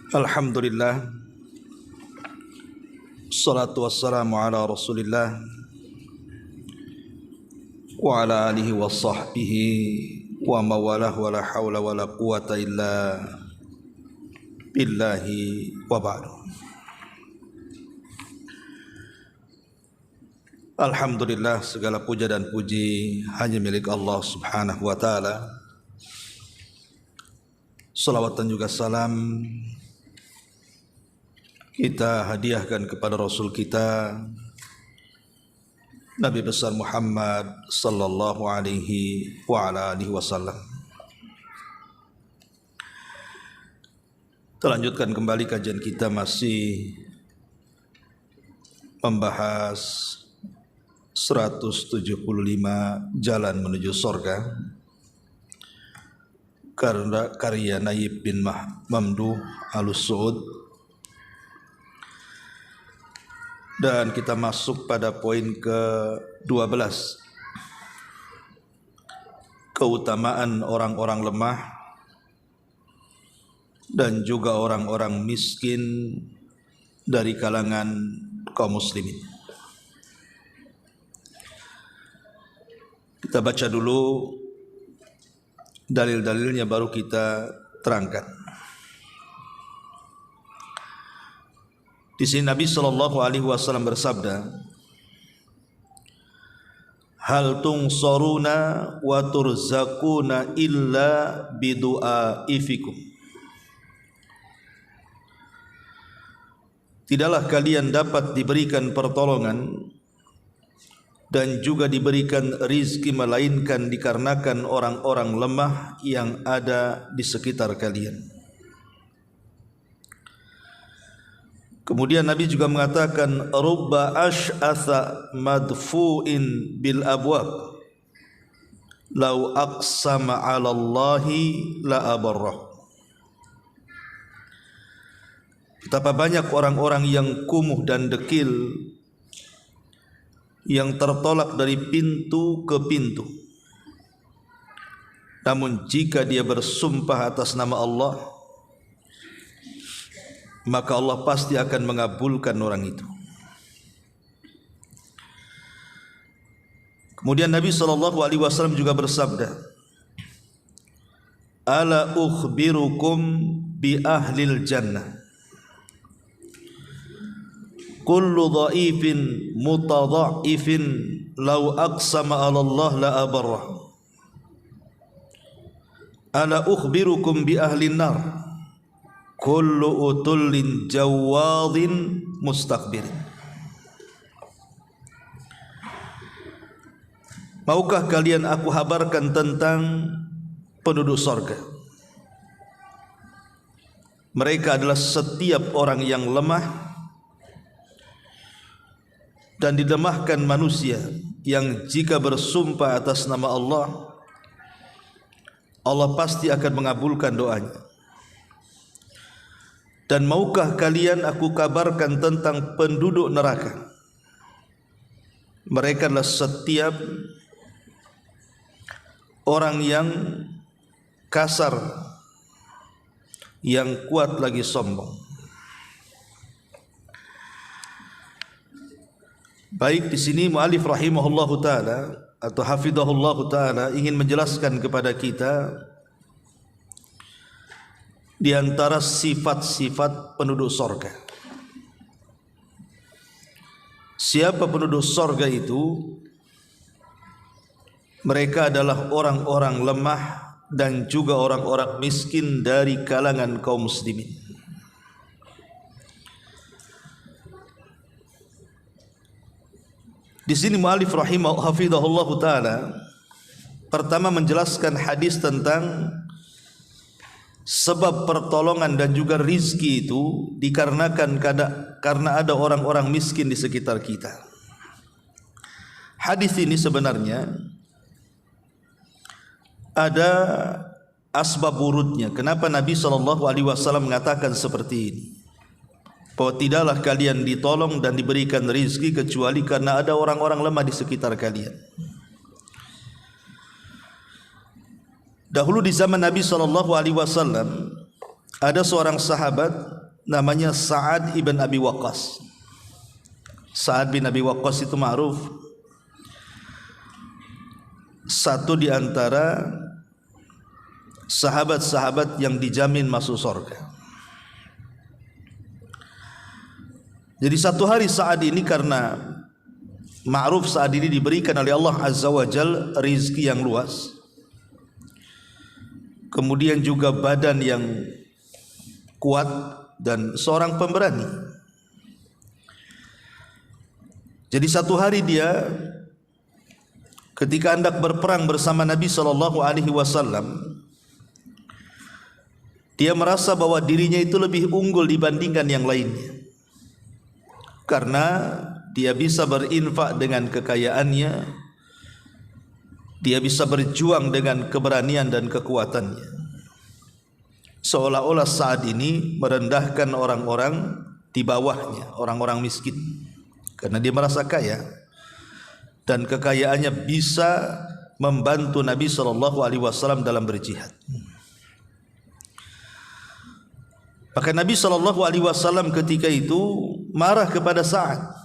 Alhamdulillah, salatu wassalamu ala rasulillah wa ala alihi wa sahbihi wa mawalah wa la hawla wa la quwata illa billahi wa ba'du. Alhamdulillah, segala puja dan puji hanya milik Allah subhanahu wa ta'ala. Salawat dan juga salam kita hadiahkan kepada Rasul kita Nabi besar Muhammad sallallahu alaihi wa ala alihi wasallam. Terlanjutkan kembali kajian kita, masih membahas 175 jalan menuju surga karya Naib bin Mamduh Al-Suud. Dan kita masuk pada poin ke-12, keutamaan orang-orang lemah dan juga orang-orang miskin dari kalangan kaum muslimin. Kita baca dulu dalil-dalilnya, baru kita terangkan. Di sini Nabi sallallahu alaihi wasallam bersabda, "Hal tunsaruna wa turzaquna illa bidu'aifikum." Tidaklah kalian dapat diberikan pertolongan dan juga diberikan rizki melainkan dikarenakan orang-orang lemah yang ada di sekitar kalian. Kemudian Nabi juga mengatakan, rubba ash'atha madfu'in bil abwab law aqsama 'ala Allahi la abarrah. Betapa banyak orang-orang yang kumuh dan dekil yang tertolak dari pintu ke pintu, namun jika dia bersumpah atas nama Allah, maka Allah pasti akan mengabulkan orang itu. Kemudian Nabi SAW juga bersabda, ala ukhbirukum bi ahlil jannah, kullu dha'ifin mutadha'ifin law aqsama ala Allah la abarrah. Ala ukhbirukum bi ahlin nar, kullu utullin jawadin mustakbirin. Maukah kalian aku habarkan tentang penduduk sorga? Mereka adalah setiap orang yang lemah dan dilemahkan manusia, yang jika bersumpah atas nama Allah, Allah pasti akan mengabulkan doanya. Dan maukah kalian aku kabarkan tentang penduduk neraka? Mereka adalah setiap orang yang kasar, yang kuat lagi sombong. Baik, di sini mu'alif rahimahullahu ta'ala atau hafidhahullahu ta'ala ingin menjelaskan kepada kita di antara sifat-sifat penduduk sorga. Siapa penduduk sorga itu? Mereka adalah orang-orang lemah dan juga orang-orang miskin dari kalangan kaum muslimin. Di sini mu'alif hafidhahullahu ta'ala pertama menjelaskan hadis tentang sebab pertolongan dan juga rizki itu dikarenakan karena ada orang-orang miskin di sekitar kita. Hadis ini sebenarnya ada asbab wurudnya. Kenapa Nabi SAW mengatakan seperti ini? Bahwa tidaklah kalian ditolong dan diberikan rizki kecuali karena ada orang-orang lemah di sekitar kalian. Dahulu di zaman Nabi SAW ada seorang sahabat namanya Sa'ad ibn Abi Waqqas. Sa'ad bin Abi Waqqas itu ma'ruf, satu di antara sahabat-sahabat yang dijamin masuk surga. Jadi satu hari Sa'ad ini, karena ma'ruf Sa'ad ini diberikan oleh Allah Azza wa Jal rizki yang luas, kemudian juga badan yang kuat dan seorang pemberani. Jadi satu hari dia ketika hendak berperang bersama Nabi SAW, dia merasa bahwa dirinya itu lebih unggul dibandingkan yang lainnya, karena dia bisa berinfak dengan kekayaannya, dia bisa berjuang dengan keberanian dan kekuatannya. Seolah-olah Sa'ad ini merendahkan orang-orang di bawahnya, orang-orang miskin, karena dia merasa kaya dan kekayaannya bisa membantu Nabi SAW dalam berjihad. Maka Nabi SAW ketika itu marah kepada Sa'ad,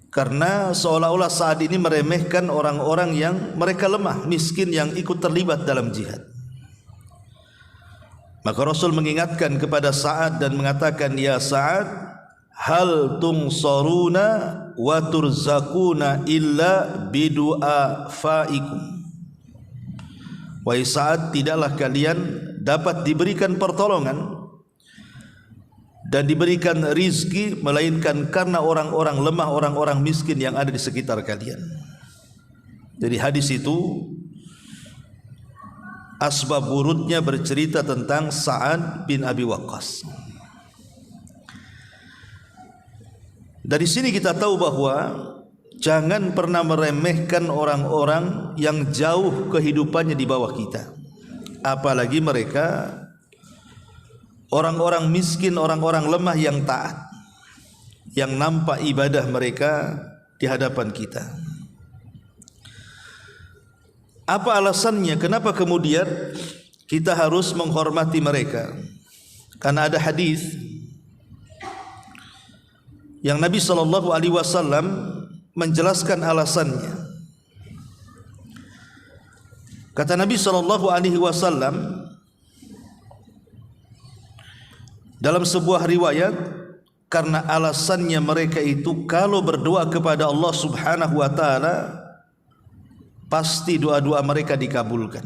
karena seolah-olah Sa'ad ini meremehkan orang-orang yang mereka lemah, miskin, yang ikut terlibat dalam jihad. Maka Rasul mengingatkan kepada Sa'ad dan mengatakan, ya Sa'ad, hal tungsaruna wa turzakuna illa bidu'afaikum. Wahai Sa'ad, tidaklah kalian dapat diberikan pertolongan dan diberikan rizki melainkan karena orang-orang lemah, orang-orang miskin yang ada di sekitar kalian. Jadi hadis itu asbab wurudnya bercerita tentang Sa'ad bin Abi Waqqas. Dari sini kita tahu bahwa jangan pernah meremehkan orang-orang yang jauh kehidupannya di bawah kita, apalagi mereka orang-orang miskin, orang-orang lemah yang taat, yang nampak ibadah mereka di hadapan kita. Apa alasannya? Kenapa kemudian kita harus menghormati mereka? Karena ada hadis yang Nabi SAW menjelaskan alasannya. Kata Nabi SAW dalam sebuah riwayat, karena alasannya mereka itu kalau berdoa kepada Allah Subhanahu wa taala pasti doa-doa mereka dikabulkan.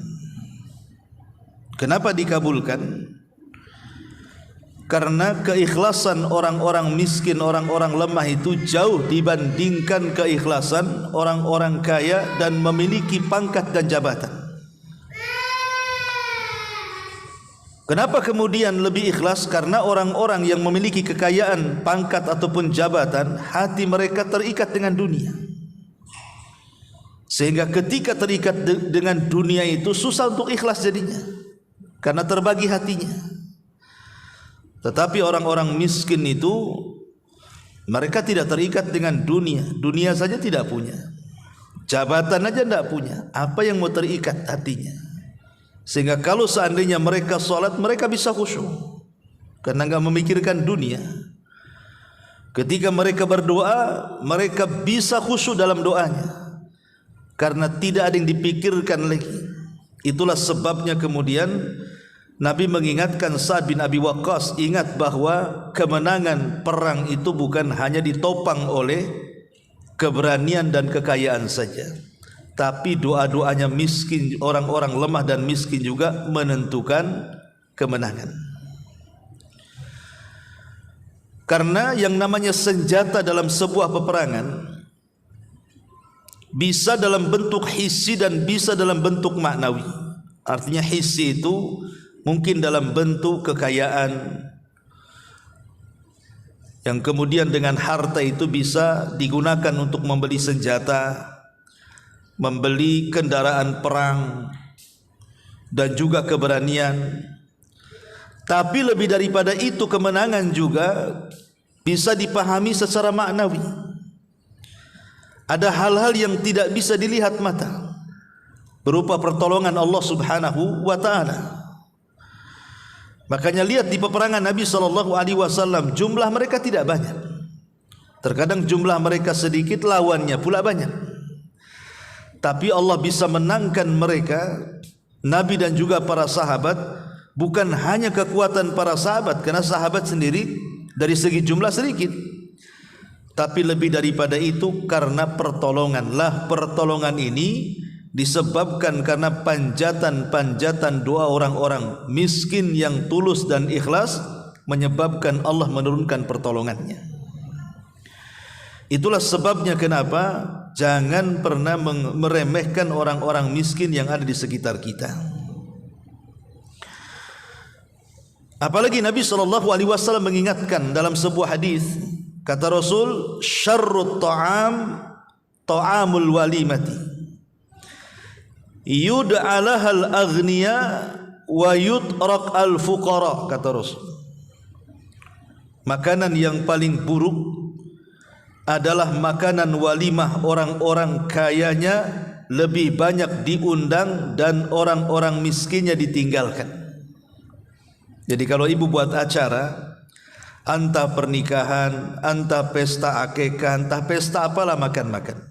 Kenapa dikabulkan? Karena keikhlasan orang-orang miskin, orang-orang lemah itu jauh dibandingkan keikhlasan orang-orang kaya dan memiliki pangkat dan jabatan. Kenapa kemudian lebih ikhlas? Karena orang-orang yang memiliki kekayaan, pangkat ataupun jabatan, hati mereka terikat dengan dunia, sehingga ketika terikat dengan dunia itu susah untuk ikhlas jadinya, karena terbagi hatinya. Tetapi orang-orang miskin itu mereka tidak terikat dengan dunia, dunia saja tidak punya, jabatan aja tidak punya, apa yang mau terikat hatinya? Sehingga kalau seandainya mereka sholat, mereka bisa khusyuk karena enggak memikirkan dunia. Ketika mereka berdoa, mereka bisa khusyuk dalam doanya karena tidak ada yang dipikirkan lagi. Itulah sebabnya kemudian Nabi mengingatkan Sa'ad bin Abi Waqqas, ingat bahwa kemenangan perang itu bukan hanya ditopang oleh keberanian dan kekayaan saja, tapi doa-doanya miskin, orang-orang lemah dan miskin juga menentukan kemenangan. Karena yang namanya senjata dalam sebuah peperangan bisa dalam bentuk hissi dan bisa dalam bentuk maknawi. Artinya hissi itu mungkin dalam bentuk kekayaan yang kemudian dengan harta itu bisa digunakan untuk membeli senjata, membeli kendaraan perang, dan juga keberanian. Tapi lebih daripada itu, kemenangan juga bisa dipahami secara maknawi. Ada hal-hal yang tidak bisa dilihat mata, berupa pertolongan Allah Subhanahu wa ta'ala. Makanya lihat di peperangan Nabi SAW, jumlah mereka tidak banyak. Terkadang jumlah mereka sedikit, lawannya pula banyak. Tapi Allah bisa menangkan mereka, Nabi dan juga para sahabat, bukan hanya kekuatan para sahabat, karena sahabat sendiri dari segi jumlah sedikit, tapi lebih daripada itu karena pertolongan. Pertolongan ini disebabkan karena panjatan-panjatan doa orang-orang miskin yang tulus dan ikhlas, menyebabkan Allah menurunkan pertolongannya. Itulah sebabnya kenapa jangan pernah meremehkan orang-orang miskin yang ada di sekitar kita. Apalagi Nabi SAW mengingatkan dalam sebuah hadis, kata Rasul, syarrut ta'am ta'amul walimati yud'alahal aghniya wa yutrak al fuqara. Kata Rasul, makanan yang paling buruk adalah makanan walimah orang-orang kayanya lebih banyak diundang dan orang-orang miskinnya ditinggalkan. Jadi kalau ibu buat acara, entah pernikahan, entah pesta akikah, entah pesta apalah, makan-makan,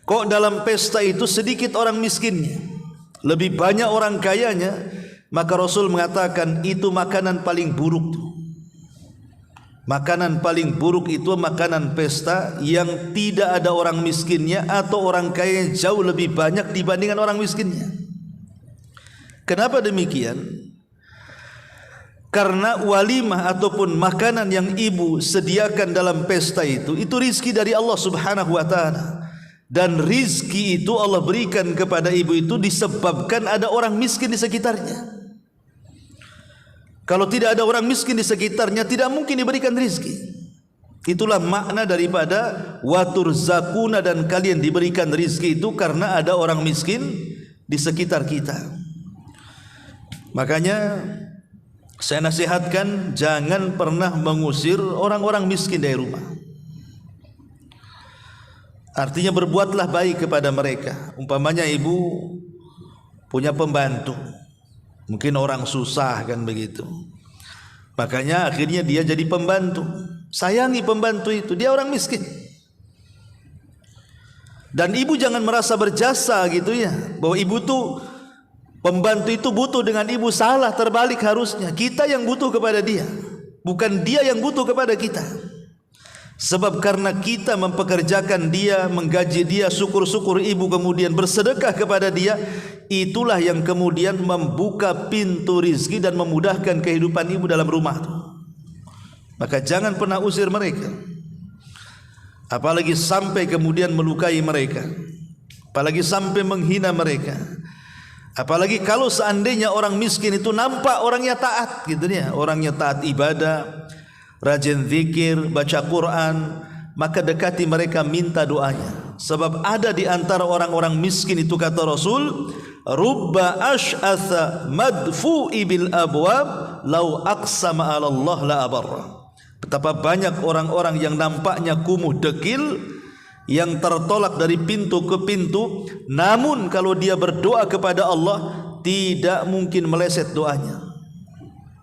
kok dalam pesta itu sedikit orang miskinnya, lebih banyak orang kayanya, maka Rasul mengatakan itu makanan paling buruk tuh. Makanan paling buruk itu makanan pesta yang tidak ada orang miskinnya atau orang kaya jauh lebih banyak dibandingkan orang miskinnya. Kenapa demikian? Karena walimah ataupun makanan yang ibu sediakan dalam pesta itu rizki dari Allah Subhanahu wa ta'ala. Dan rizki itu Allah berikan kepada ibu itu disebabkan ada orang miskin di sekitarnya. Kalau tidak ada orang miskin di sekitarnya, tidak mungkin diberikan rizki. Itulah makna daripada watur zakuna, dan kalian diberikan rizki itu karena ada orang miskin di sekitar kita. Makanya saya nasihatkan, jangan pernah mengusir orang-orang miskin dari rumah. Artinya berbuatlah baik kepada mereka. Umpamanya ibu punya pembantu, mungkin orang susah kan begitu, makanya akhirnya dia jadi pembantu. Sayangi pembantu itu, dia orang miskin. Dan ibu jangan merasa berjasa gitu ya, bahwa ibu tuh, pembantu itu butuh dengan ibu. Salah, terbalik harusnya. Kita yang butuh kepada dia, bukan dia yang butuh kepada kita. Sebab karena kita mempekerjakan dia, menggaji dia, syukur-syukur ibu kemudian bersedekah kepada dia, itulah yang kemudian membuka pintu rizki dan memudahkan kehidupan ibu dalam rumah itu. Maka jangan pernah usir mereka, apalagi sampai kemudian melukai mereka, apalagi sampai menghina mereka. Apalagi kalau seandainya orang miskin itu nampak orangnya taat gitu ya, orangnya taat ibadah, rajin zikir, baca Quran, maka dekati mereka, minta doanya. Sebab ada di antara orang-orang miskin itu, kata Rasul, rubba ash'atha madfu'i bil abwab law aqsama 'ala Allah la abarra. Betapa banyak orang-orang yang nampaknya kumuh dekil, yang tertolak dari pintu ke pintu, namun kalau dia berdoa kepada Allah tidak mungkin meleset doanya.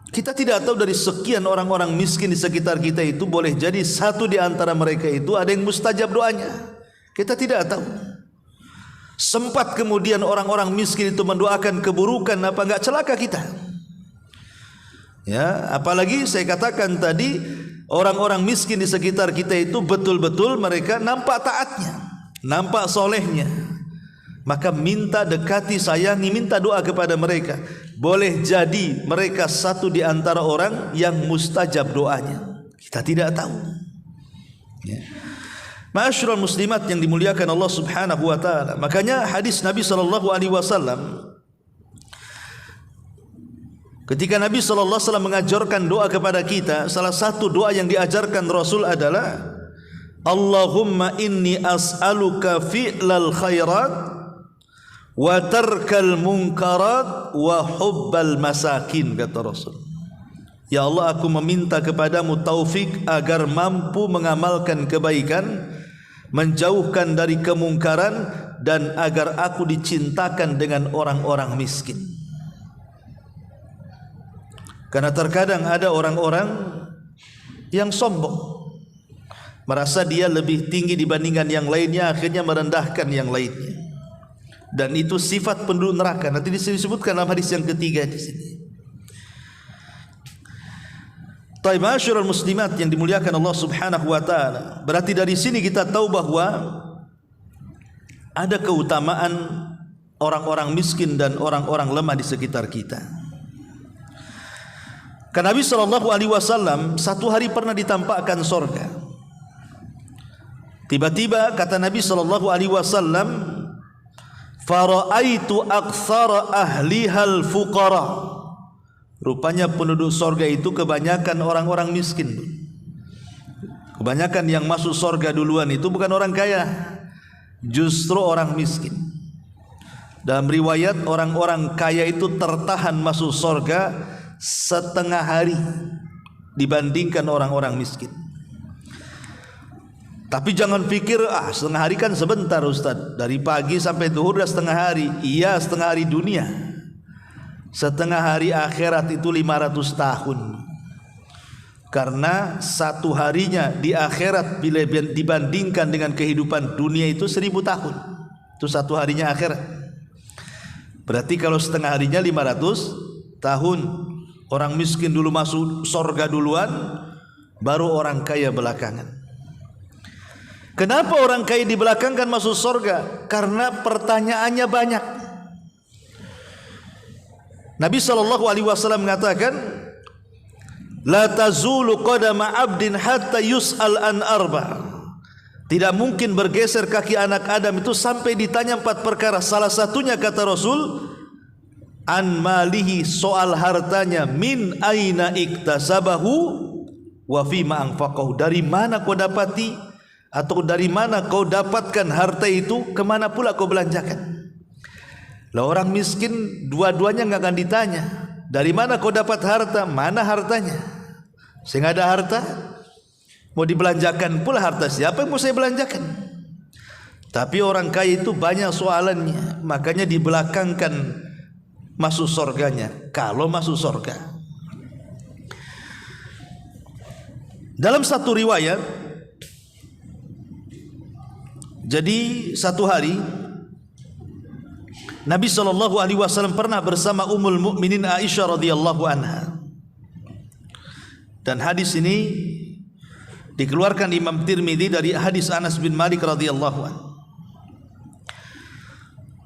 Kita tidak tahu dari sekian orang-orang miskin di sekitar kita itu, boleh jadi satu di antara mereka itu ada yang mustajab doanya. Kita tidak tahu. Sempat kemudian orang-orang miskin itu mendoakan keburukan, apa enggak celaka kita? Ya, apalagi saya katakan tadi, orang-orang miskin di sekitar kita itu betul-betul mereka nampak taatnya, nampak solehnya. Maka minta, dekati, sayangi, minta doa kepada mereka. Boleh jadi mereka satu di antara orang yang mustajab doanya. Kita tidak tahu. Ya. Ma'asyiral muslimat yang dimuliakan Allah Subhanahu wa taala. Makanya hadis Nabi SAW, ketika Nabi SAW mengajarkan doa kepada kita, salah satu doa yang diajarkan Rasul adalah Allahumma inni as'aluka fi'lal khairat wa tarkal munkarat wa hubbal masakin, kata Rasul. Ya Allah, aku meminta kepadamu taufik agar mampu mengamalkan kebaikan, menjauhkan dari kemungkaran, dan agar aku dicintakan dengan orang-orang miskin. Karena terkadang ada orang-orang yang sombong, merasa dia lebih tinggi dibandingkan yang lainnya, akhirnya merendahkan yang lainnya. Dan itu sifat penduduk neraka. Nanti disebutkan dalam hadis yang ketiga di sini. Ma'asyiral muslimat yang dimuliakan Allah Subhanahu wa taala. Berarti dari sini kita tahu bahwa ada keutamaan orang-orang miskin dan orang-orang lemah di sekitar kita. Karena Nabi sallallahu alaihi wasallam satu hari pernah ditampakkan surga. Tiba-tiba kata Nabi sallallahu alaihi wasallam, "Fara'aitu aktsara ahlihal fuqara." Rupanya penduduk surga itu kebanyakan orang-orang miskin. Kebanyakan yang masuk surga duluan itu bukan orang kaya, justru orang miskin. Dalam riwayat, orang-orang kaya itu tertahan masuk surga setengah hari dibandingkan orang-orang miskin. Tapi jangan pikir setengah hari kan sebentar Ustaz, dari pagi sampai zuhur dah setengah hari. Iya, setengah hari dunia. Setengah hari akhirat itu 500 tahun. Karena satu harinya di akhirat bila dibandingkan dengan kehidupan dunia itu 1000 tahun. Itu satu harinya akhirat. Berarti kalau setengah harinya 500 tahun. Orang miskin dulu masuk surga duluan, baru orang kaya belakangan. Kenapa orang kaya di belakang kan masuk surga? Karena pertanyaannya banyak. Nabi sallallahu alaihi wasallam mengatakan, la tazulu qadama 'abdin hatta yus'al an arba'. Tidak mungkin bergeser kaki anak Adam itu sampai ditanya 4 perkara. Salah satunya kata Rasul, an malihi, soal hartanya, min aina iktasabahu wa fima anfaqahu. Dari mana kau dapati atau dari mana kau dapatkan harta itu, kemana pula kau belanjakan? Lah orang miskin dua-duanya nggak akan ditanya. Dari mana kau dapat harta? Mana hartanya? Saya nggak ada harta, mau dibelanjakan pula harta siapa yang mau saya belanjakan? Tapi orang kaya itu banyak soalannya, makanya dibelakangkan masuk surganya. Kalau masuk surga, dalam satu riwayat, jadi satu hari Nabi sallallahu alaihi wasallam pernah bersama Ummul Mukminin Aisyah radhiyallahu anha. Dan hadis ini dikeluarkan Imam Tirmidzi dari hadis Anas bin Malik radhiyallahu anhu.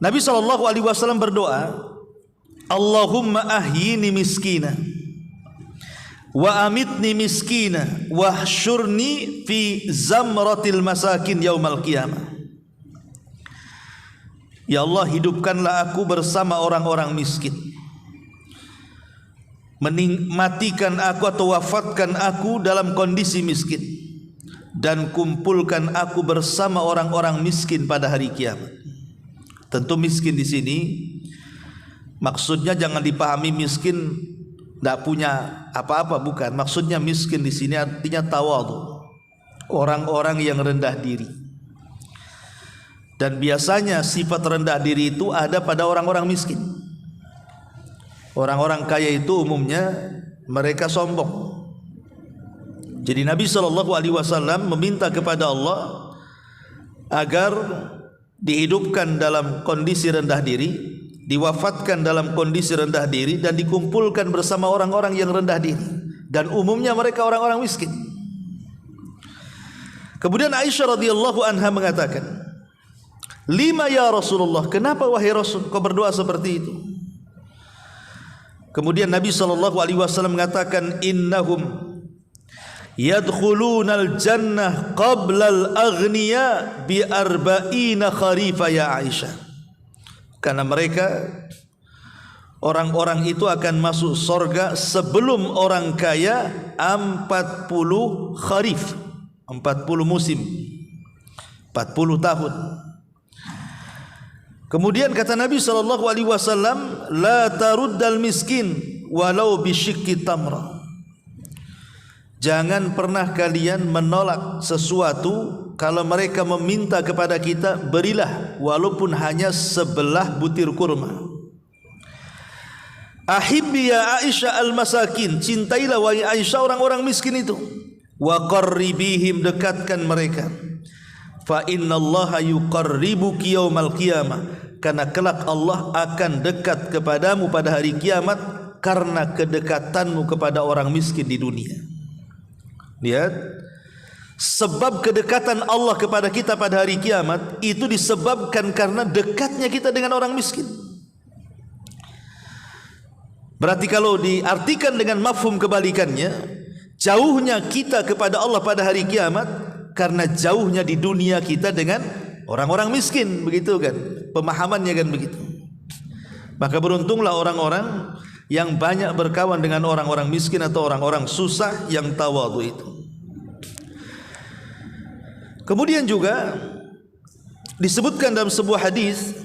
Nabi sallallahu alaihi wasallam berdoa, Allahumma ahyini miskina wa amitni miskina wahsyurni fi zamratil masakin yaumal qiyamah. Ya Allah, hidupkanlah aku bersama orang-orang miskin, matikan aku atau wafatkan aku dalam kondisi miskin, dan kumpulkan aku bersama orang-orang miskin pada hari kiamat. Tentu miskin di sini maksudnya jangan dipahami miskin tidak punya apa-apa, bukan. Maksudnya miskin di sini artinya tawadhu, orang-orang yang rendah diri. Dan biasanya sifat rendah diri itu ada pada orang-orang miskin. Orang-orang kaya itu umumnya mereka sombong. Jadi Nabi SAW meminta kepada Allah agar dihidupkan dalam kondisi rendah diri, diwafatkan dalam kondisi rendah diri, dan dikumpulkan bersama orang-orang yang rendah diri. Dan umumnya mereka orang-orang miskin. Kemudian Aisyah radhiyallahu anha mengatakan, lima ya Rasulullah, kenapa wahai Rasul kau berdoa seperti itu? Kemudian Nabi SAW mengatakan, innahum yadkhulunal jannah qablal aghniya bi arba'ina kharifa ya Aisyah. Karena mereka, orang-orang itu akan masuk surga sebelum orang kaya 40 kharif, 40 musim, 40 tahun. Kemudian kata Nabi SAW, la taruddal miskin walau bisyikki tamra. Jangan pernah kalian menolak sesuatu kalau mereka meminta kepada kita, berilah walaupun hanya sebelah butir kurma. Ahibbi ya Aisyah al-masakin, cintailah wahai Aisyah orang-orang miskin itu. Wa qarribihim, dekatkan mereka. Fa innallaha yuqarribuki yaumal qiyamah, karena kelak Allah akan dekat kepadamu pada hari kiamat karena kedekatanmu kepada orang miskin di dunia. Lihat, sebab kedekatan Allah kepada kita pada hari kiamat itu disebabkan karena dekatnya kita dengan orang miskin. Berarti kalau diartikan dengan mafhum kebalikannya, jauhnya kita kepada Allah pada hari kiamat karena jauhnya di dunia kita dengan orang-orang miskin, begitu kan? Pemahamannya kan begitu. Maka beruntunglah orang-orang yang banyak berkawan dengan orang-orang miskin atau orang-orang susah yang tawadhu itu. Kemudian juga disebutkan dalam sebuah hadis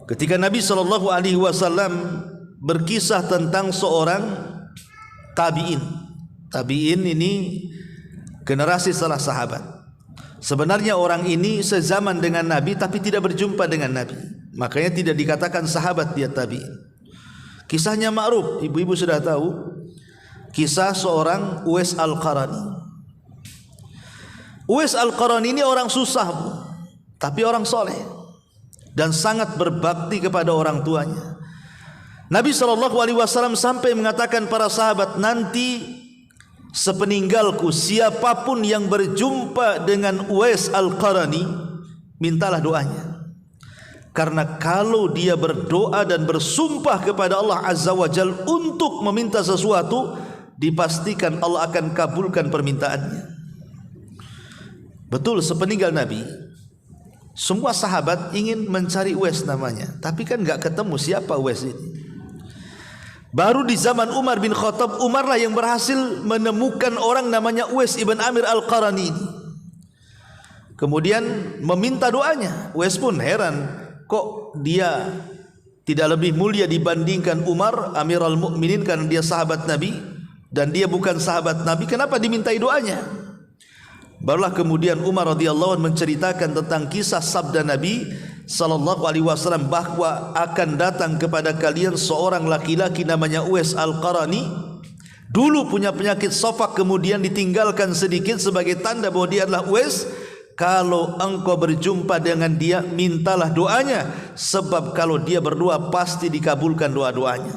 ketika Nabi SAW berkisah tentang seorang tabi'in. Tabi'in ini generasi setelah sahabat. Sebenarnya orang ini sezaman dengan Nabi tapi tidak berjumpa dengan Nabi. Makanya tidak dikatakan sahabat, dia tabi'in. Kisahnya ma'ruf, ibu-ibu sudah tahu. Kisah seorang Uwais Al-Qarani. Uwais Al-Qarani ini orang susah, tapi orang soleh dan sangat berbakti kepada orang tuanya. Nabi SAW sampai mengatakan para sahabat, nanti sepeninggalku siapapun yang berjumpa dengan Uwais Al-Qarani, mintalah doanya. Karena kalau dia berdoa dan bersumpah kepada Allah Azza wa Jal untuk meminta sesuatu, dipastikan Allah akan kabulkan permintaannya. Betul, sepeninggal Nabi semua sahabat ingin mencari Uwais namanya, tapi kan gak ketemu siapa Uwais ini. Baru di zaman Umar bin Khattab, Umar lah yang berhasil menemukan orang namanya Uwais ibn Amir Al-Qarani ini. Kemudian meminta doanya. Uwais pun heran, kok dia tidak lebih mulia dibandingkan Umar Amirul Mukminin karena dia sahabat Nabi, dan dia bukan sahabat Nabi, kenapa dimintai doanya? Barulah kemudian Umar radhiyallahu anhu menceritakan tentang kisah sabda Nabi sallallahu alaihi wasallam bahwa akan datang kepada kalian seorang laki-laki namanya Uwais Al-Qarani. Dulu punya penyakit sofak, kemudian ditinggalkan sedikit sebagai tanda bahwa dia adalah Uwais. Kalau engkau berjumpa dengan dia, mintalah doanya, sebab kalau dia berdoa pasti dikabulkan doa-doanya.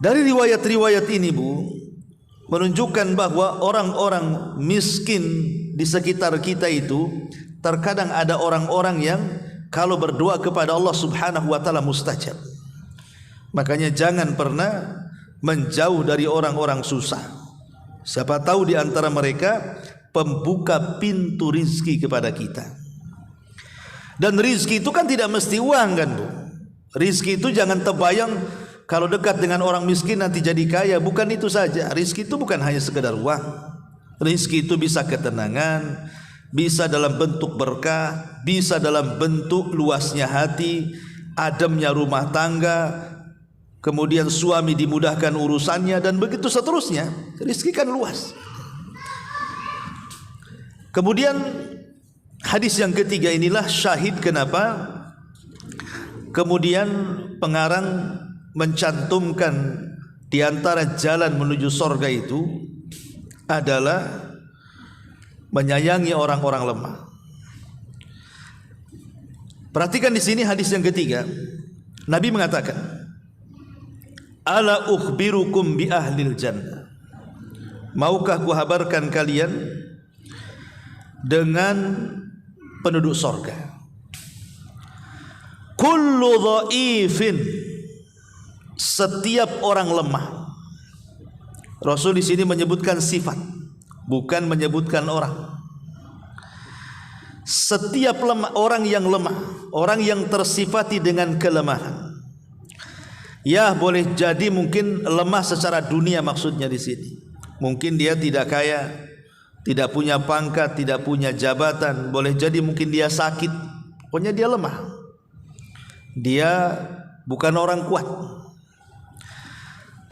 Dari riwayat-riwayat ini, Bu, menunjukkan bahwa orang-orang miskin di sekitar kita itu terkadang ada orang-orang yang kalau berdoa kepada Allah Subhanahu wa taala mustajab. Makanya jangan pernah menjauh dari orang-orang susah. Siapa tahu di antara mereka pembuka pintu rizki kepada kita. Dan rizki itu kan tidak mesti uang kan, Bu. Rizki itu jangan terbayang kalau dekat dengan orang miskin nanti jadi kaya. Bukan itu saja. Rizki itu bukan hanya sekedar uang. Rizki itu bisa ketenangan, bisa dalam bentuk berkah, bisa dalam bentuk luasnya hati, ademnya rumah tangga, kemudian suami dimudahkan urusannya, dan begitu seterusnya. Rizki kan luas. Kemudian hadis yang ketiga inilah syahid kenapa kemudian pengarang mencantumkan di antara jalan menuju sorga itu adalah menyayangi orang-orang lemah. Perhatikan di sini hadis yang ketiga. Nabi mengatakan, "Ala ukhbirukum bi ahlil jannah." Maukah kuhabarkan kalian dengan penduduk sorga? Kullu dhaifin, setiap orang lemah. Rasul di sini menyebutkan sifat, bukan menyebutkan orang. Setiap lemah, orang yang lemah, orang yang tersifati dengan kelemahan. Ya, boleh jadi mungkin lemah secara dunia maksudnya di sini. Mungkin dia tidak kaya, tidak punya pangkat, tidak punya jabatan. Boleh jadi mungkin dia sakit. Pokoknya dia lemah. Dia bukan orang kuat.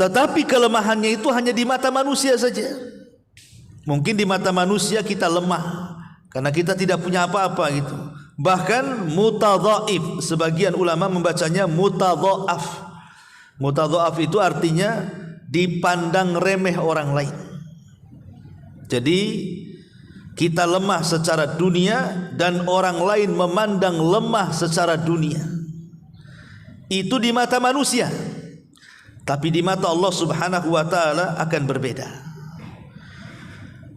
Tetapi kelemahannya itu hanya di mata manusia saja. Mungkin di mata manusia kita lemah karena kita tidak punya apa-apa gitu. Bahkan mutadhaif, sebagian ulama membacanya mutadhaaf. Mutadhaaf itu artinya dipandang remeh orang lain. Jadi kita lemah secara dunia dan orang lain memandang lemah secara dunia. Itu di mata manusia. Tapi di mata Allah Subhanahu wa taala akan berbeda.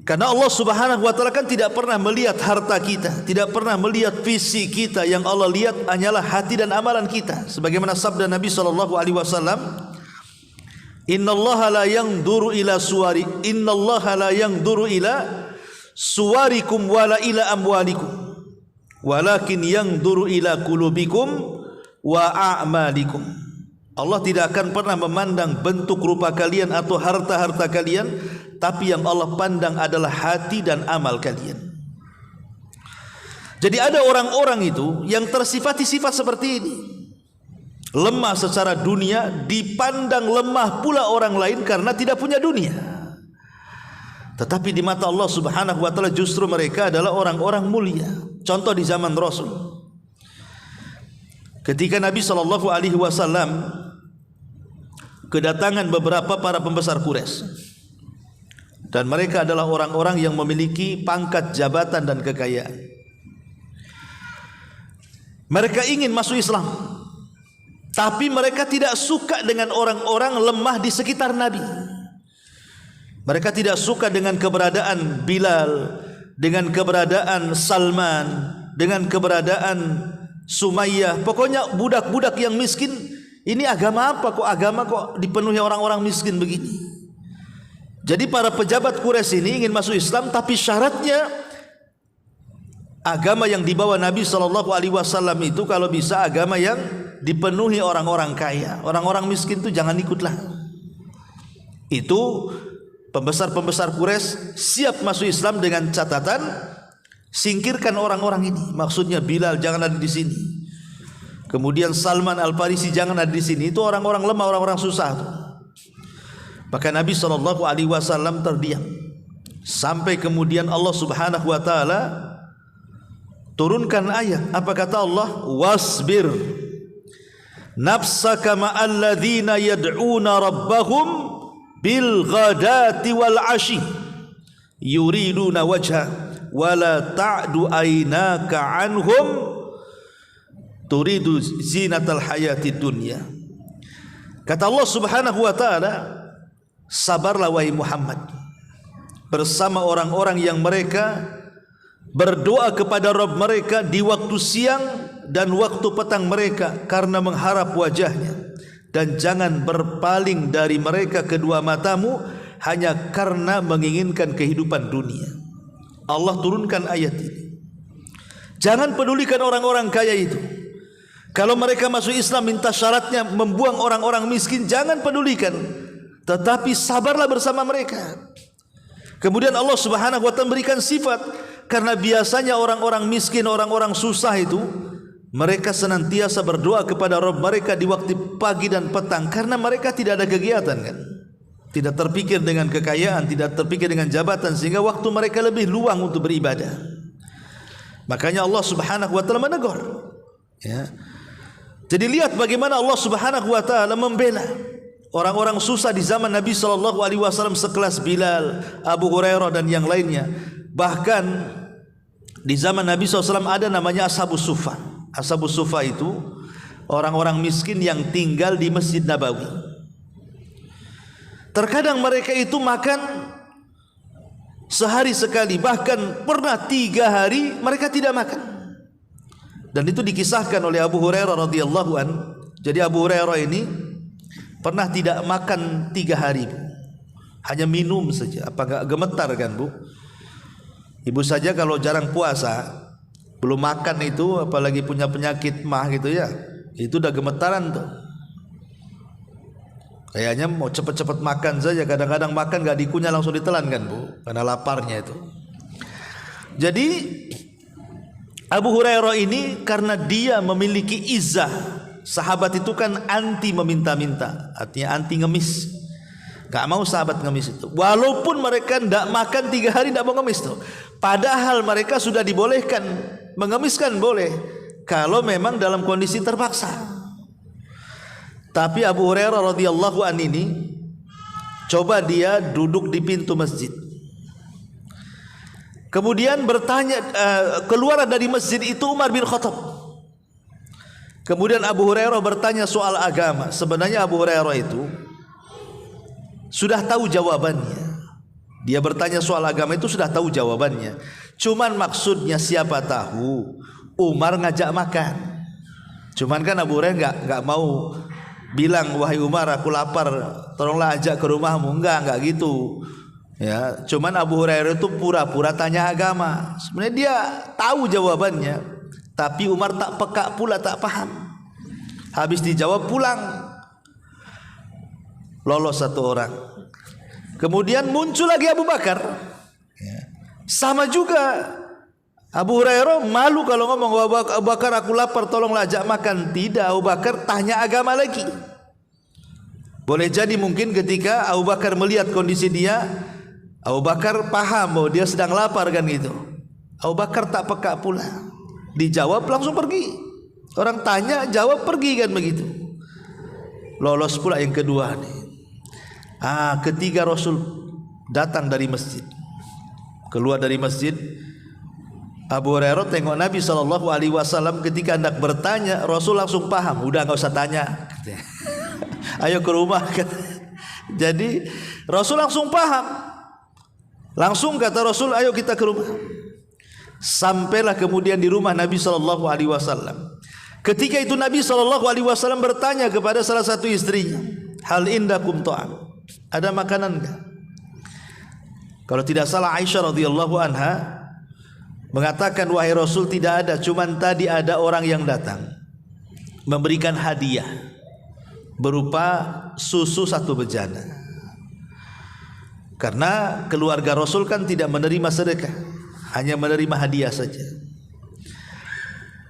Karena Allah Subhanahu wa taala kan tidak pernah melihat harta kita, tidak pernah melihat visi kita. Yang Allah lihat hanyalah hati dan amalan kita. Sebagaimana sabda Nabi sallallahu alaihi wasallam, "Innallaha la yanzuru ila suwari, innallaha la yanzuru ila suwarikum wala ila amwalikum, walakin yanzuru ila qulubikum wa a'malikum." Allah tidak akan pernah memandang bentuk rupa kalian atau harta-harta kalian, tapi yang Allah pandang adalah hati dan amal kalian. Jadi ada orang-orang itu yang tersifati sifat seperti ini. Lemah secara dunia, dipandang lemah pula orang lain karena tidak punya dunia. Tetapi di mata Allah Subhanahu wa taala justru mereka adalah orang-orang mulia. Contoh di zaman Rasul. Ketika Nabi sallallahu alaihi wasallam kedatangan beberapa para pembesar Quraisy, dan mereka adalah orang-orang yang memiliki pangkat jabatan dan kekayaan. Mereka ingin masuk Islam, tapi mereka tidak suka dengan orang-orang lemah di sekitar Nabi. Mereka tidak suka dengan keberadaan Bilal, dengan keberadaan Salman, dengan keberadaan Sumayyah. Pokoknya budak-budak yang miskin. Ini agama apa kok? Agama kok dipenuhi orang-orang miskin begini? Jadi para pejabat Quraisy ini ingin masuk Islam, tapi syaratnya agama yang dibawa Nabi SAW itu kalau bisa agama yang dipenuhi orang-orang kaya. Orang-orang miskin itu jangan ikutlah. Itu pembesar-pembesar Quraisy siap masuk Islam dengan catatan singkirkan orang-orang ini. Maksudnya Bilal jangan ada di sini. Kemudian Salman Al-Farisi jangan ada di sini. Itu orang-orang lemah, orang-orang susah. Maka Nabi SAW terdiam. Sampai kemudian Allah Subhanahu wa taala turunkan ayat. Apa kata Allah? Wasbir nafsaka ma'alladzina yad'una rabbahum bil ghadati wal ashi yuriduna wajha wala ta'du aynaka anhum turidu zinatal hayatid dunya. Kata Allah Subhanahu wa taala, sabarlah wahai Muhammad bersama orang-orang yang mereka berdoa kepada Rabb mereka di waktu siang dan waktu petang mereka karena mengharap wajahnya, dan jangan berpaling dari mereka kedua matamu hanya karena menginginkan kehidupan dunia. Allah turunkan ayat ini. Jangan pedulikan orang-orang kaya itu. Kalau mereka masuk Islam minta syaratnya membuang orang-orang miskin, jangan pedulikan, tetapi sabarlah bersama mereka. Kemudian Allah Subhanahu wa taala memberikan sifat, karena biasanya orang-orang miskin, orang-orang susah itu mereka senantiasa berdoa kepada Rabb mereka di waktu pagi dan petang, karena mereka tidak ada kegiatan kan. Tidak terpikir dengan kekayaan, tidak terpikir dengan jabatan, sehingga waktu mereka lebih luang untuk beribadah. Makanya Allah Subhanahu wa taala menegur. Ya. Jadi lihat bagaimana Allah Subhanahu wa taala membela orang-orang susah di zaman Nabi SAW, sekelas Bilal, Abu Hurairah dan yang lainnya. Bahkan di zaman Nabi SAW ada namanya Ashabus Suffah. Ashabus Suffah itu orang-orang miskin yang tinggal di Masjid Nabawi. Terkadang mereka itu makan sehari sekali, bahkan pernah 3 hari mereka tidak makan. Dan itu dikisahkan oleh Abu Hurairah radhiyallahu an. Jadi Abu Hurairah ini pernah tidak makan 3 hari, hanya minum saja. Apa gak gemetar kan Bu? Ibu saja kalau jarang puasa, belum makan itu, apalagi punya penyakit mah gitu ya, itu udah gemetaran tuh. Kayaknya mau cepat-cepat makan saja. Kadang-kadang makan gak dikunyah langsung ditelan kan Bu, karena laparnya itu. Jadi Abu Hurairah ini karena dia memiliki izzah. Sahabat itu kan anti meminta-minta, artinya anti ngemis. Gak mau sahabat ngemis itu. Walaupun mereka tidak makan 3 hari, tidak mau ngemis tuh. Padahal mereka sudah dibolehkan mengemiskan boleh kalau memang dalam kondisi terpaksa. Tapi Abu Hurairah radhiyallahu an ini, coba dia duduk di pintu masjid. Kemudian bertanya, keluar dari masjid itu Umar bin Khattab. Kemudian Abu Hurairah bertanya soal agama. Sebenarnya Abu Hurairah itu sudah tahu jawabannya. Dia bertanya soal agama itu sudah tahu jawabannya. Cuman maksudnya siapa tahu Umar ngajak makan. Cuman kan Abu Hurairah enggak mau bilang, wahai Umar, aku lapar, tolonglah ajak ke rumahmu. Enggak gitu. Ya, cuman Abu Hurairah itu pura-pura tanya agama. Sebenarnya dia tahu jawabannya, tapi Umar tak peka pula, tak paham. Habis dijawab pulang. Lolos satu orang. Kemudian muncul lagi Abu Bakar. Ya. Sama juga. Abu Hurairah malu kalau ngomong, Abu Bakar aku lapar, tolonglah ajak makan. Tidak, Abu Bakar tanya agama lagi. Boleh jadi mungkin ketika Abu Bakar melihat kondisi dia, Abu Bakar paham bahwa dia sedang lapar kan gitu. Abu Bakar tak peka pula. Dijawab langsung pergi. Orang tanya jawab pergi kan begitu. Lolos pula yang kedua nih. Ketiga Rasul datang dari masjid. Keluar dari masjid, Abu Hurairah tengok Nabi SAW ketika hendak bertanya, Rasul langsung paham. Udah enggak usah tanya. Ayo ke rumah. Jadi Rasul langsung paham. Langsung kata Rasul, ayo kita ke rumah. Sampailah kemudian di rumah Nabi SAW. Ketika itu Nabi SAW bertanya kepada salah satu istrinya, hal indakum ta'am, ada makanan enggak? Kalau tidak salah Aisyah radhiyallahu anha mengatakan, wahai Rasul, tidak ada, cuman tadi ada orang yang datang memberikan hadiah berupa susu 1 bejana. Karena keluarga Rasul kan tidak menerima sedekah, hanya menerima hadiah saja.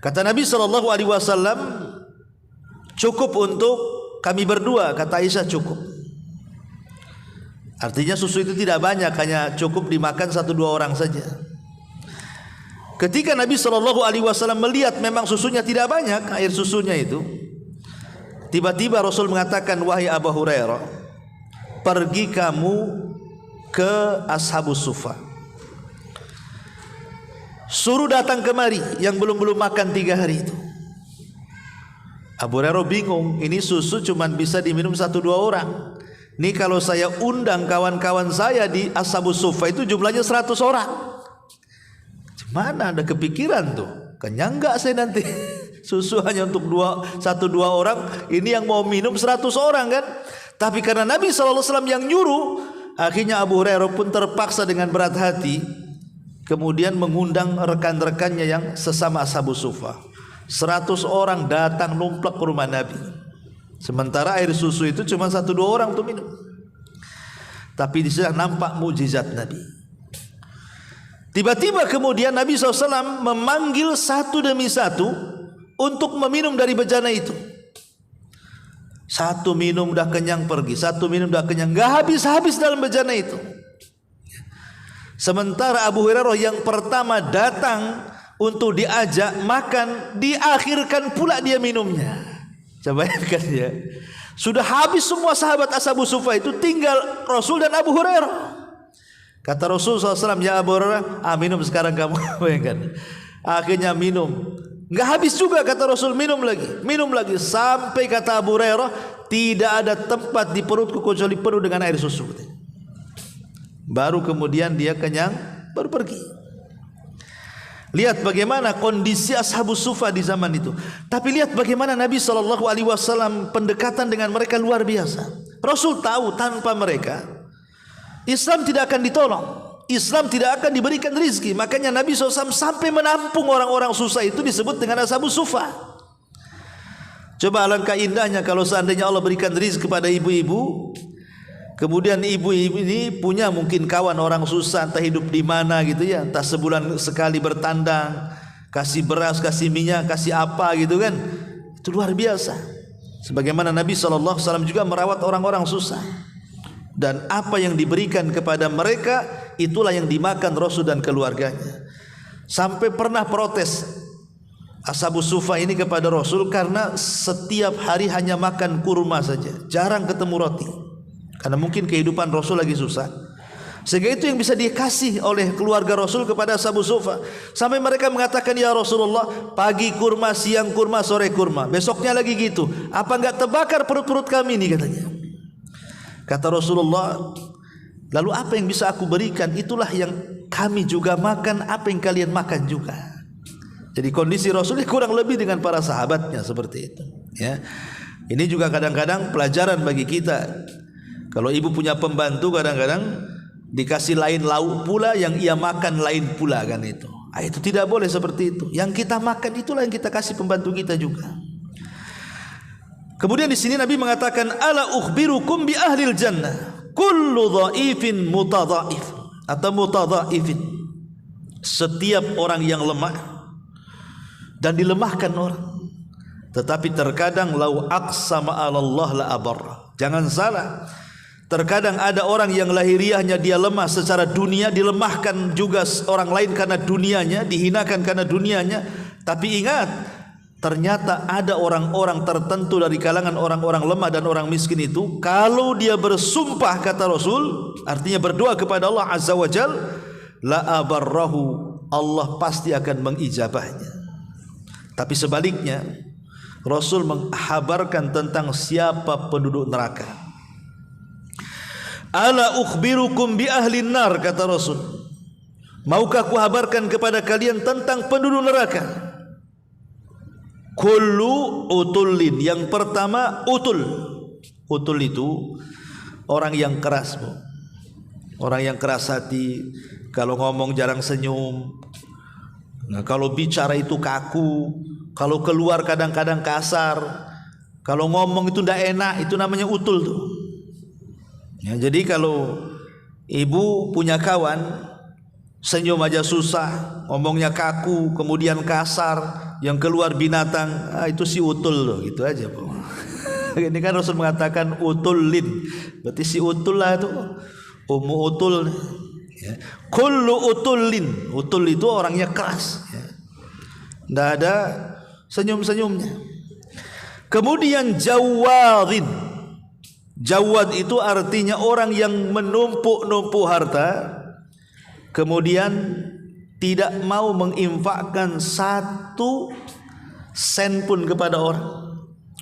Kata Nabi SAW, cukup untuk kami berdua. Kata Aisyah, cukup. Artinya susu itu tidak banyak, hanya cukup dimakan 1-2 orang saja. Ketika Nabi SAW melihat memang susunya tidak banyak, air susunya itu, tiba-tiba Rasul mengatakan, wahai Abu Hurairah, pergi kamu ke Ashabus Sufa, suruh datang kemari yang belum makan 3 hari itu. Abu Hurairah bingung, ini susu cuma bisa diminum 1-2 orang. Ini kalau saya undang kawan-kawan saya di Ashabus Sufa itu jumlahnya 100 orang. Mana ada kepikiran tuh, kenyang enggak saya nanti? Susu hanya untuk 1-2 orang, ini yang mau minum 100 orang kan? Tapi karena Nabi SAW yang nyuruh, akhirnya Abu Hurairah pun terpaksa dengan berat hati kemudian mengundang rekan-rekannya yang sesama Ashabus Sufa. 100 orang datang numplak ke rumah Nabi. Sementara air susu itu cuma 1-2 orang tuh minum. Tapi di sana nampak mukjizat Nabi. Tiba-tiba kemudian Nabi SAW memanggil satu demi satu untuk meminum dari bejana itu. Satu minum dah kenyang pergi, satu minum dah kenyang, enggak habis-habis dalam bejana itu. Sementara Abu Hurairah yang pertama datang untuk diajak makan, diakhirkan pula dia minumnya. Coba bayangkan ya. Sudah habis semua sahabat Ashabus Sufa itu, tinggal Rasul dan Abu Hurairah. Kata Rasul SAW, ya Abu Hurairah, minum sekarang kamu. Bayangkan. Akhirnya minum. Enggak habis juga kata Rasul, minum lagi sampai kata Abu Hurairah, tidak ada tempat di perutku kecuali penuh dengan air susu. Baru kemudian dia kenyang, baru pergi. Lihat bagaimana kondisi Ashabus Sufa di zaman itu. Tapi lihat bagaimana Nabi SAW pendekatan dengan mereka luar biasa. Rasul tahu tanpa mereka Islam tidak akan ditolong, Islam tidak akan diberikan rizki. Makanya Nabi SAW sampai menampung orang-orang susah itu disebut dengan Ashabus Sufa. Coba alangkah indahnya kalau seandainya Allah berikan rizki kepada ibu-ibu, kemudian ibu-ibu ini punya mungkin kawan orang susah, entah hidup di mana gitu ya, entah sebulan sekali bertandang, kasih beras, kasih minyak, kasih apa gitu kan. Itu luar biasa. Sebagaimana Nabi SAW juga merawat orang-orang susah. Dan apa yang diberikan kepada mereka, itulah yang dimakan Rasul dan keluarganya. Sampai pernah protes Ashabus Suffah ini kepada Rasul karena setiap hari hanya makan kurma saja, jarang ketemu roti. Karena mungkin kehidupan Rasul lagi susah. Sehingga itu yang bisa dikasih oleh keluarga Rasul kepada Ashabus Suffah. Sampai mereka mengatakan, ya Rasulullah, pagi kurma, siang kurma, sore kurma, besoknya lagi gitu. Apa enggak terbakar perut-perut kami ini, katanya. Kata Rasulullah, lalu apa yang bisa aku berikan? Itulah yang kami juga makan, apa yang kalian makan juga. Jadi kondisi Rasul kurang lebih dengan para sahabatnya seperti itu, ya. Ini juga kadang-kadang pelajaran bagi kita. Kalau ibu punya pembantu, kadang-kadang dikasih lain lauk pula, yang ia makan lain pula, kan itu. Itu tidak boleh seperti itu. Yang kita makan itulah yang kita kasih pembantu kita juga. Kemudian di sini Nabi mengatakan, ala ukhbirukum bi ahlil jannah kullu dhaifin mutadhaif, atau mutadhaifin. Setiap orang yang lemah dan dilemahkan orang, tetapi terkadang lau aqsama 'ala Allah la abarra. Jangan salah. Terkadang ada orang yang lahiriahnya dia lemah secara dunia, dilemahkan juga orang lain karena dunianya, dihinakan karena dunianya. Tapi ingat, ternyata ada orang-orang tertentu dari kalangan orang-orang lemah dan orang miskin itu, kalau dia bersumpah, kata Rasul, artinya berdoa kepada Allah Azza wa Jal, la abarrahu, Allah pasti akan mengijabahnya. Tapi sebaliknya, Rasul menghabarkan tentang siapa penduduk neraka. Ala ukhbirukum bi ahlin nar, kata Rasul. Maukah ku habarkan kepada kalian tentang penduduk neraka? Kullu utullin. Yang pertama utul. Utul itu orang yang keras, Bu. Orang yang keras hati, kalau ngomong jarang senyum. Nah, kalau bicara itu kaku, kalau keluar kadang-kadang kasar, kalau ngomong itu tidak enak, itu namanya utul tuh. Ya, jadi kalau ibu punya kawan senyum aja susah, ngomongnya kaku, kemudian kasar, yang keluar binatang, itu si utul loh, gitu aja, Bu. Ini kan Rasul mengatakan utullin, berarti si utul lah itu, ummu utul. Ya. Kullu utullin, utul itu orangnya keras, ya. Tidak ada senyum-senyumnya. Kemudian jawadin. Jawad itu artinya orang yang menumpuk-numpuk harta, kemudian tidak mau menginfakkan 1 sen pun kepada orang,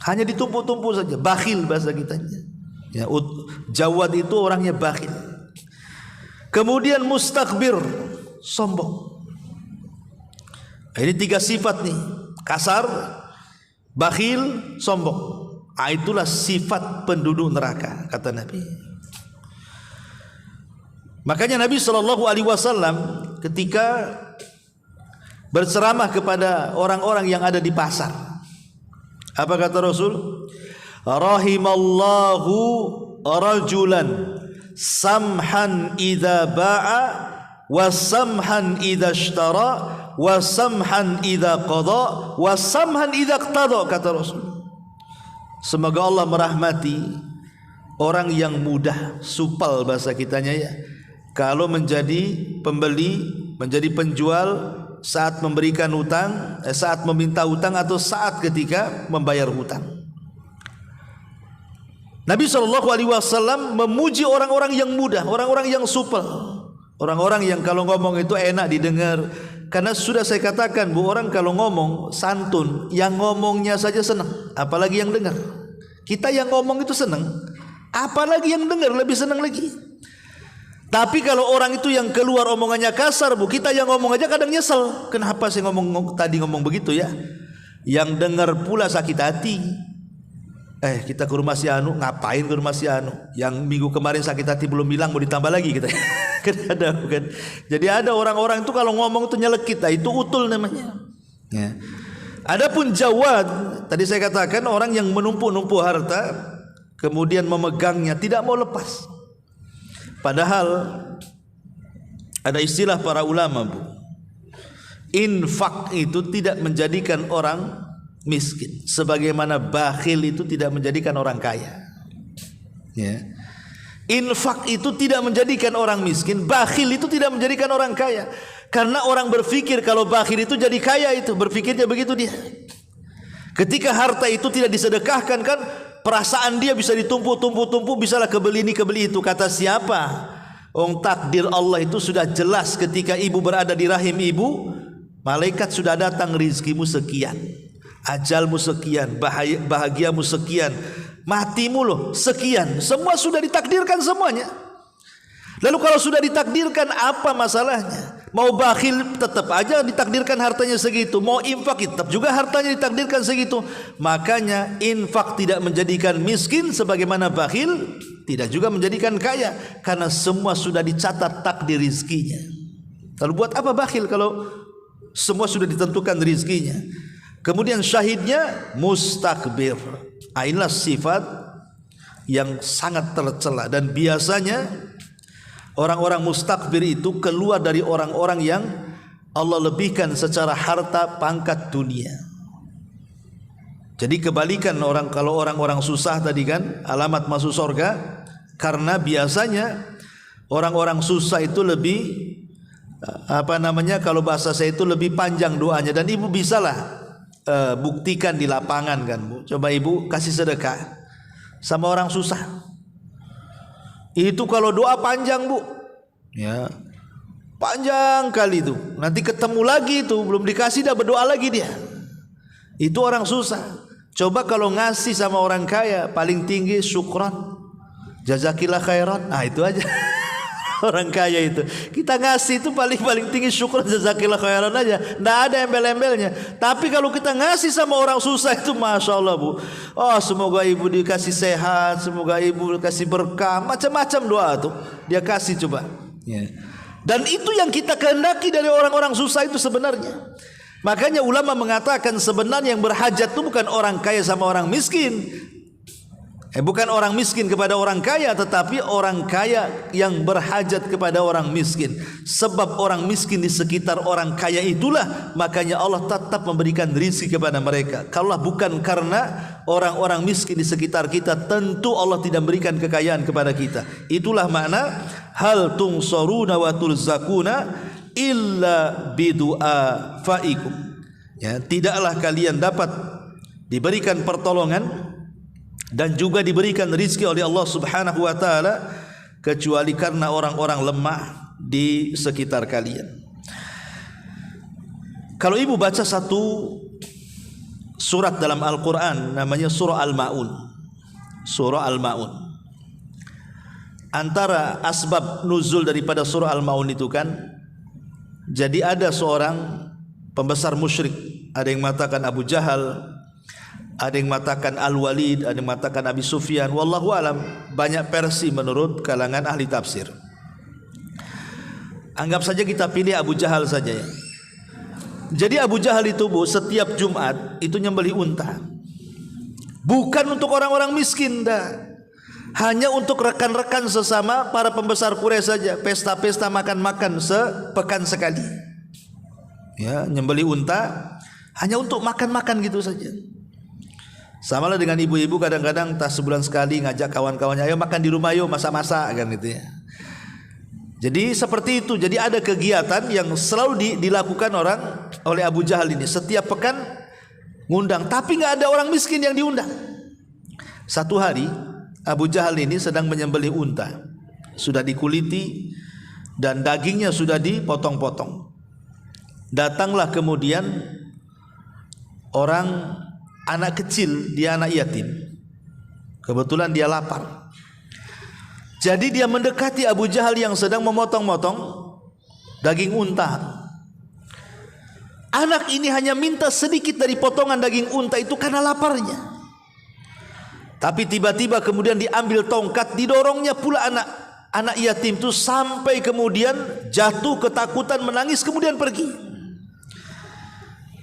hanya ditumpuk-tumpuk saja. Bakhil bahasa kitanya, ya. Jawad itu orangnya bakhil. Kemudian mustakbir, sombong. Ini 3 sifat nih: kasar, bakhil, sombong. Itulah sifat penduduk neraka, kata Nabi. Makanya Nabi SAW ketika berceramah kepada orang-orang yang ada di pasar, apa kata Rasul? Rahimallahu rajulan samhan idza ba'a wa samhan idza ishtara wa samhan idza qada wa samhan idza iqtada, kata Rasul. Semoga Allah merahmati orang yang mudah, supel bahasa kitanya, ya. Kalau menjadi pembeli, menjadi penjual, saat memberikan hutang, saat meminta hutang, atau saat ketika membayar hutang. Nabi SAW memuji orang-orang yang mudah, orang-orang yang supel, orang-orang yang kalau ngomong itu enak didengar. Karena sudah saya katakan, Bu, orang kalau ngomong santun, yang ngomongnya saja senang, apalagi yang dengar. Kita yang ngomong itu senang, apalagi yang dengar lebih senang lagi. Tapi kalau orang itu yang keluar omongannya kasar, Bu, kita yang ngomong aja kadang nyesel. Kenapa saya ngomong begitu, ya? Yang dengar pula sakit hati. Kita ke rumah si Anu, ngapain ke rumah si Anu? Yang minggu kemarin sakit hati belum bilang, mau ditambah lagi kita. Kan? Jadi ada orang-orang itu kalau ngomong itu nyelekit, itu utul namanya. Ya. Adapun jawad, tadi saya katakan orang yang menumpuk-numpuk harta, kemudian memegangnya, tidak mau lepas. Padahal ada istilah para ulama, Bu. Infak itu tidak menjadikan orang miskin, sebagaimana bakhil itu tidak menjadikan orang kaya. Ya. Infak itu tidak menjadikan orang miskin, bakhil itu tidak menjadikan orang kaya. Karena orang berpikir kalau bakhil itu jadi kaya, itu berpikirnya begitu dia. Ketika harta itu tidak disedekahkan, kan perasaan dia bisa ditumpuk-tumpuk, bisalah kebeli ini kebeli itu. Kata siapa? Takdir Allah itu sudah jelas. Ketika ibu berada di rahim ibu, malaikat sudah datang, rizkimu sekian, ajalmu sekian, bahagiamu sekian, matimu loh sekian. Semua sudah ditakdirkan semuanya. Lalu kalau sudah ditakdirkan, apa masalahnya? Mau bakhil tetap aja ditakdirkan hartanya segitu, mau infak tetap juga hartanya ditakdirkan segitu. Makanya infak tidak menjadikan miskin, sebagaimana bakhil tidak juga menjadikan kaya, karena semua sudah dicatat takdir rizkinya. Lalu buat apa bakhil kalau semua sudah ditentukan rizkinya? Kemudian syahidnya mustakbir. Inilah sifat yang sangat tercela, dan biasanya orang-orang mustakbir itu keluar dari orang-orang yang Allah lebihkan secara harta pangkat dunia. Jadi kebalikan kalau orang-orang susah tadi kan alamat masuk surga, karena biasanya orang-orang susah itu lebih kalau bahasa saya itu lebih panjang doanya. Dan ibu bisalah buktikan di lapangan kan, Bu. Coba ibu kasih sedekah sama orang susah. Itu kalau doa panjang, Bu. Ya. Panjang kali itu. Nanti ketemu lagi itu, belum dikasih dah berdoa lagi dia. Itu orang susah. Coba kalau ngasih sama orang kaya, paling tinggi syukran, jazakillah khairan. Nah, itu aja. Orang kaya itu kita ngasih itu paling tinggi syukur, jazakillah khairan aja, nggak ada embel-embelnya. Tapi kalau kita ngasih sama orang susah itu, masya Allah, Bu, oh semoga ibu dikasih sehat, semoga ibu dikasih berkah, macam-macam doa tuh dia kasih coba ya. Dan itu yang kita kehendaki dari orang-orang susah itu sebenarnya. Makanya ulama mengatakan sebenarnya yang berhajat itu bukan orang kaya sama orang miskin, bukan orang miskin kepada orang kaya, tetapi orang kaya yang berhajat kepada orang miskin. Sebab orang miskin di sekitar orang kaya itulah, makanya Allah tetap memberikan rezeki kepada mereka. Kalau bukan karena orang-orang miskin di sekitar kita, tentu Allah tidak memberikan kekayaan kepada kita. Itulah makna hal tungsaruna wa turzakuna illa bidu'a faikum. Ya, tidaklah kalian dapat diberikan pertolongan dan juga diberikan rizki oleh Allah Subhanahu wa taala kecuali karena orang-orang lemah di sekitar kalian. Kalau ibu baca satu surat dalam Al-Qur'an namanya surah Al-Maun. Surah Al-Maun. Antara asbab nuzul daripada surah Al-Maun itu kan, jadi ada seorang pembesar musyrik, ada yang mengatakan Abu Jahal, ada yang mengatakan Al-Walid, ada yang mengatakan Abi Sufyan, wallahu alam, banyak versi menurut kalangan ahli tafsir. Anggap saja kita pilih Abu Jahal saja ya. Jadi Abu Jahal itu, Bu, setiap Jumat itu nyembelih unta. Bukan untuk orang-orang miskin dah. Hanya untuk rekan-rekan sesama para pembesar Quraisy saja, pesta-pesta makan-makan sepekan sekali. Ya, nyembelih unta hanya untuk makan-makan gitu saja. Sama lah dengan ibu-ibu kadang-kadang tas sebulan sekali ngajak kawan-kawannya, ayo makan di rumah yuk, masak-masak kan gitu ya. Jadi seperti itu. Jadi ada kegiatan yang selalu dilakukan oleh Abu Jahal ini. Setiap pekan ngundang, tapi nggak ada orang miskin yang diundang. Satu hari Abu Jahal ini sedang menyembelih unta, sudah dikuliti dan dagingnya sudah dipotong-potong. Datanglah kemudian orang, anak kecil, dia anak yatim. Kebetulan dia lapar. Jadi dia mendekati Abu Jahal yang sedang memotong-motong daging unta. Anak ini hanya minta sedikit dari potongan daging unta itu karena laparnya. Tapi tiba-tiba kemudian diambil tongkat, didorongnya pula anak yatim itu sampai kemudian jatuh ketakutan, menangis, kemudian pergi.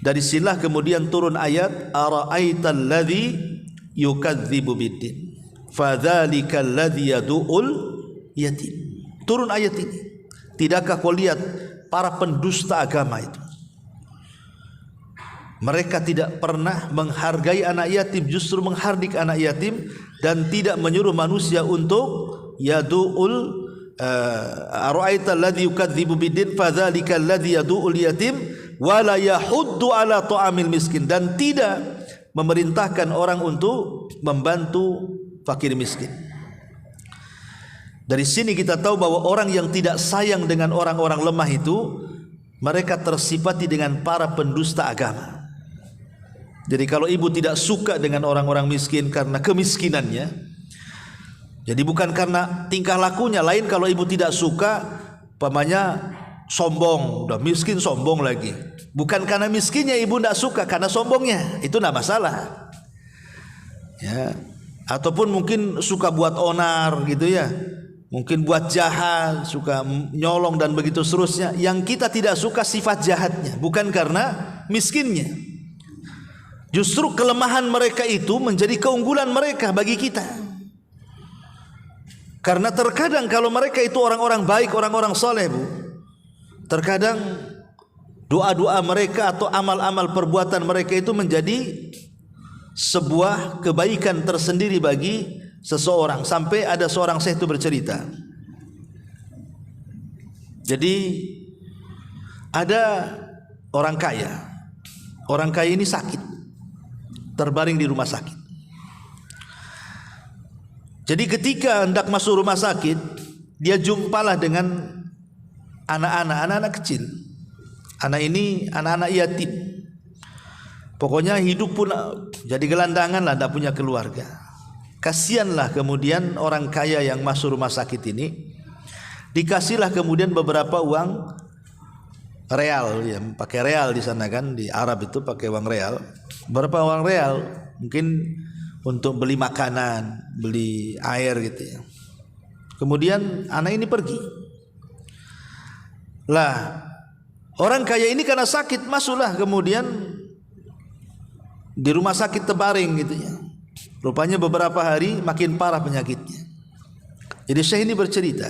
Dari sinilah kemudian turun ayat ara'aital ladzi yukadzibu biddin fadzalikal ladzi yad'ul yatim. Turun ayat ini. Tidakkah kau lihat para pendusta agama itu? Mereka tidak pernah menghargai anak yatim, justru menghardik anak yatim dan tidak menyuruh manusia untuk yadu'ul ara'aita alladhi yukadzibu biddin fadzalika alladhi yadu'ul yatim wa la yahuddu ala ta'amil miskin, dan tidak memerintahkan orang untuk membantu fakir miskin. Dari sini kita tahu bahwa orang yang tidak sayang dengan orang-orang lemah itu, mereka tersifati dengan para pendusta agama. Jadi kalau ibu tidak suka dengan orang-orang miskin karena kemiskinannya, jadi bukan karena tingkah lakunya. Lain kalau ibu tidak suka, umpamanya sombong, udah miskin sombong lagi. Bukan karena miskinnya ibu tidak suka, karena sombongnya, itu tidak masalah. Ya. Ataupun mungkin suka buat onar gitu ya, mungkin buat jahat, suka nyolong dan begitu seterusnya. Yang kita tidak suka sifat jahatnya, bukan karena miskinnya. Justru kelemahan mereka itu menjadi keunggulan mereka bagi kita. Karena terkadang kalau mereka itu orang-orang baik, orang-orang soleh, Bu, terkadang doa-doa mereka atau amal-amal perbuatan mereka itu menjadi sebuah kebaikan tersendiri bagi seseorang. Sampai ada seorang syekh itu bercerita, jadi ada orang kaya ini sakit, terbaring di rumah sakit. Jadi ketika hendak masuk rumah sakit, dia jumpalah dengan anak-anak kecil. Anak ini anak-anak yatim. Pokoknya hidup pun jadi gelandangan lah, tidak punya keluarga. Kasihanlah kemudian orang kaya yang masuk rumah sakit ini. Dikasihlah kemudian beberapa uang real, ya, pakai real di sana kan, di Arab itu pakai uang real. Berapa uang real? Mungkin untuk beli makanan, beli air gitu ya. Kemudian anak ini pergi. Lah, orang kaya ini karena sakit masuklah kemudian di rumah sakit terbaring gitu ya. Rupanya beberapa hari makin parah penyakitnya. Jadi syekh ini bercerita,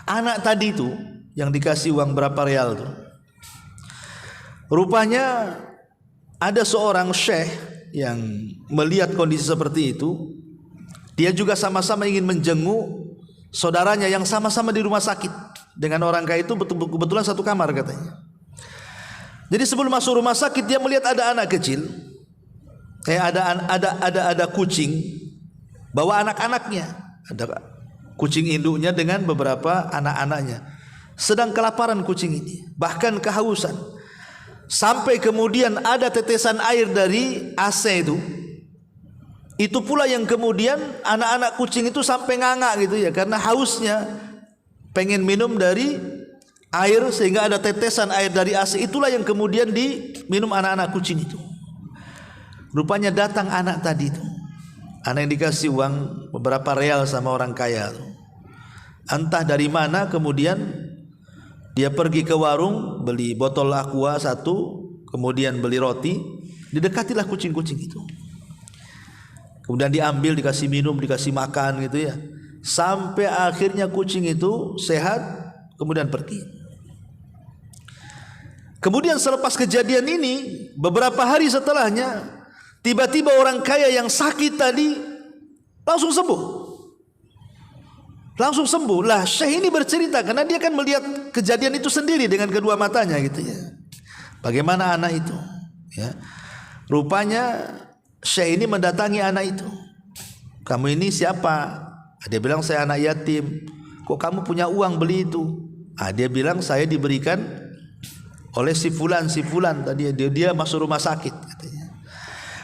anak tadi itu yang dikasih uang berapa real tuh, rupanya ada seorang syekh yang melihat kondisi seperti itu. Dia juga sama-sama ingin menjenguk saudaranya yang sama-sama di rumah sakit dengan orang kaya itu, kebetulan satu kamar katanya. Jadi sebelum masuk rumah sakit dia melihat ada anak kecil, ada kucing bawa anak-anaknya, ada kucing induknya dengan beberapa anak-anaknya, sedang kelaparan kucing ini, bahkan kehausan. Sampai kemudian ada tetesan air dari AC itu pula yang kemudian anak-anak kucing itu sampai ngangak gitu ya, karena hausnya pengen minum dari air, sehingga ada tetesan air dari AC, itulah yang kemudian diminum anak-anak kucing itu. Rupanya datang anak tadi itu, anak yang dikasih uang beberapa real sama orang kaya itu. Entah dari mana kemudian dia pergi ke warung, beli botol aqua satu, kemudian beli roti, didekatilah kucing-kucing itu. Kemudian diambil, dikasih minum, dikasih makan gitu ya. Sampai akhirnya kucing itu sehat, kemudian pergi. Kemudian selepas kejadian ini, beberapa hari setelahnya, tiba-tiba orang kaya yang sakit tadi langsung sembuh. Langsung sembuh. Lah syekh ini bercerita karena dia kan melihat kejadian itu sendiri dengan kedua matanya gitu ya. Bagaimana anak itu ya. Rupanya syekh ini mendatangi anak itu. Kamu ini siapa? Dia bilang saya anak yatim. Kok kamu punya uang beli itu? Dia bilang saya diberikan oleh si fulan tadi, dia masuk rumah sakit katanya.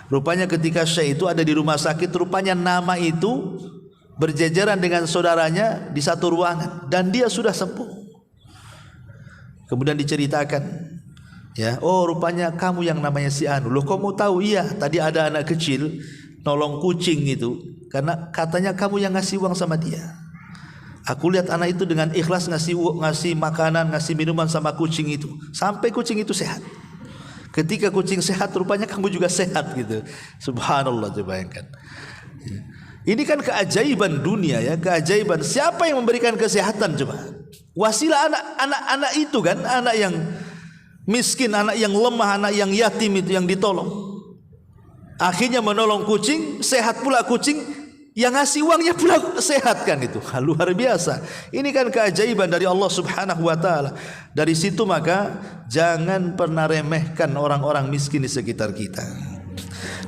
Rupanya ketika syekh itu ada di rumah sakit, rupanya nama itu berjejeran dengan saudaranya di satu ruangan dan dia sudah sembuh. Kemudian diceritakan, ya, oh rupanya kamu yang namanya si Anu. Loh kamu tahu? Iya, tadi ada anak kecil nolong kucing itu karena katanya kamu yang ngasih uang sama dia. Aku lihat anak itu dengan ikhlas ngasih makanan, ngasih minuman sama kucing itu, sampai kucing itu sehat. Ketika kucing sehat, rupanya kamu juga sehat gitu. Subhanallah, coba bayangkan. Ini kan keajaiban dunia ya, keajaiban. Siapa yang memberikan kesehatan coba? Wasilah anak-anak itu kan, anak yang miskin, anak yang lemah, anak yang yatim itu yang ditolong. Akhirnya menolong kucing, sehat pula kucing, yang ngasih uangnya pula sehat kan itu. Luar biasa. Ini kan keajaiban dari Allah Subhanahu wa taala. Dari situ maka jangan pernah remehkan orang-orang miskin di sekitar kita.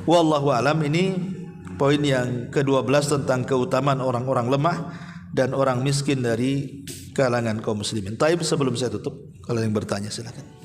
Wallahu alam. Ini poin yang ke-12 tentang keutamaan orang-orang lemah dan orang miskin dari kalangan kaum muslimin. Taib, sebelum saya tutup, kalau yang bertanya silakan.